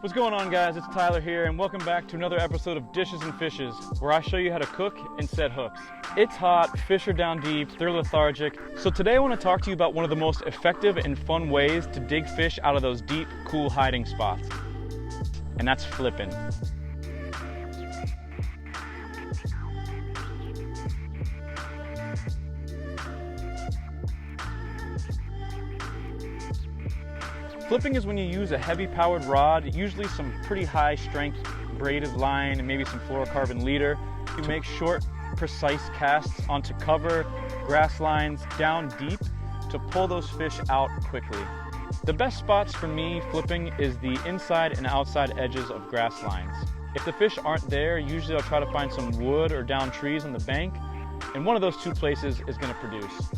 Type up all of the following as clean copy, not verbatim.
What's going on, guys? It's Tyler here, and welcome back to another episode of Dishes and Fishes, where I show you how to cook and set hooks. It's hot, fish are down deep, they're lethargic, so today I want to talk to you about one of the most effective and fun ways to dig fish out of those deep, cool hiding spots, and that's flipping. Flipping is when you use a heavy powered rod, usually some pretty high strength braided line and maybe some fluorocarbon leader. You make short, precise casts onto cover, grass lines, down deep to pull those fish out quickly. The best spots for me flipping is the inside and outside edges of grass lines. If the fish aren't there, usually I'll try to find some wood or down trees on the bank, and one of those two places is going to produce.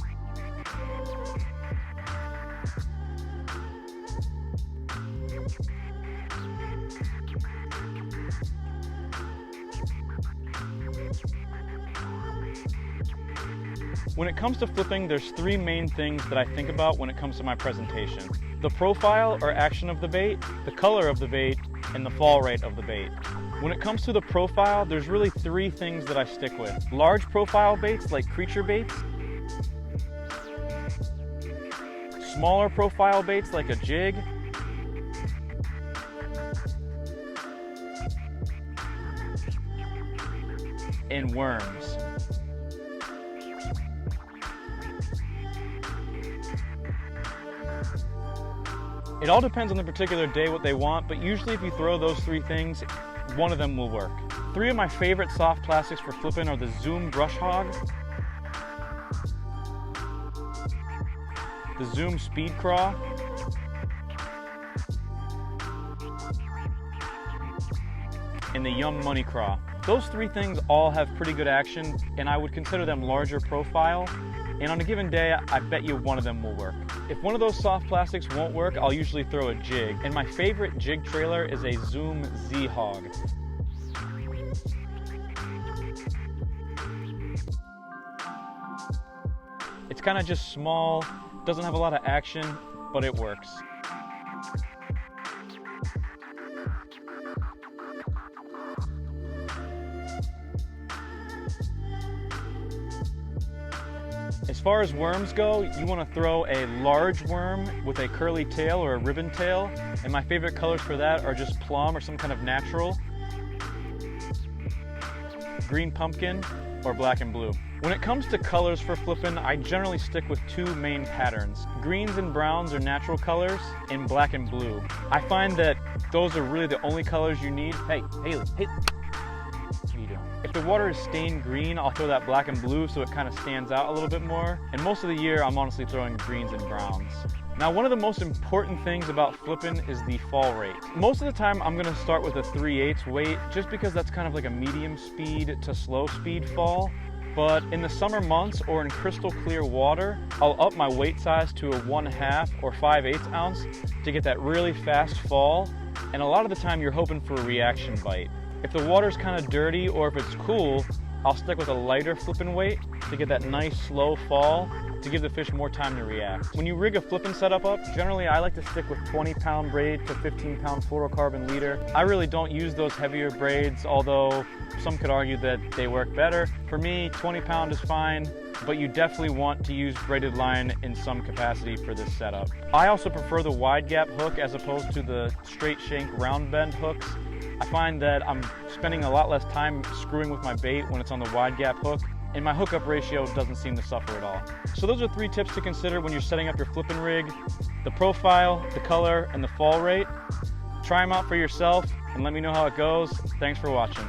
When it comes to flipping, there's three main things that I think about when it comes to my presentation. The profile or action of the bait, the color of the bait, and the fall rate of the bait. When it comes to the profile, there's really three things that I stick with. Large profile baits like creature baits, smaller profile baits like a jig, and worms. It all depends on the particular day what they want, but usually if you throw those three things, one of them will work. Three of my favorite soft plastics for flipping are the Zoom Brush Hog, the Zoom Speed Craw, and the Yum Money Craw. Those three things all have pretty good action, and I would consider them larger profile. And on a given day, I bet you one of them will work. If one of those soft plastics won't work, I'll usually throw a jig. And my favorite jig trailer is a Zoom Z Hog. It's kind of just small, doesn't have a lot of action, but it works. As far as worms go, you want to throw a large worm with a curly tail or a ribbon tail, and my favorite colors for that are just plum or some kind of natural, green pumpkin, or black and blue. When it comes to colors for flipping, I generally stick with two main patterns. Greens and browns are natural colors, and black and blue. I find that those are really the only colors you need. Hey, Haley, hey. What are you doing? If the water is stained green, I'll throw that black and blue so it kind of stands out a little bit more. And most of the year, I'm honestly throwing greens and browns. Now, one of the most important things about flipping is the fall rate. Most of the time, I'm gonna start with a 3/8 weight, just because that's kind of like a medium speed to slow speed fall. But in the summer months or in crystal clear water, I'll up my weight size to a 1/2 or 5/8 ounce to get that really fast fall. And a lot of the time, you're hoping for a reaction bite. If the water's kind of dirty or if it's cool, I'll stick with a lighter flipping weight to get that nice slow fall to give the fish more time to react. When you rig a flipping setup up, generally I like to stick with 20-pound braid to 15-pound fluorocarbon leader. I really don't use those heavier braids, although some could argue that they work better. For me, 20-pound is fine, but you definitely want to use braided line in some capacity for this setup. I also prefer the wide gap hook as opposed to the straight shank round bend hooks. I find that I'm spending a lot less time screwing with my bait when it's on the wide gap hook, and my hookup ratio doesn't seem to suffer at all. So those are three tips to consider when you're setting up your flipping rig: the profile, the color, and the fall rate. Try them out for yourself and let me know how it goes. Thanks for watching.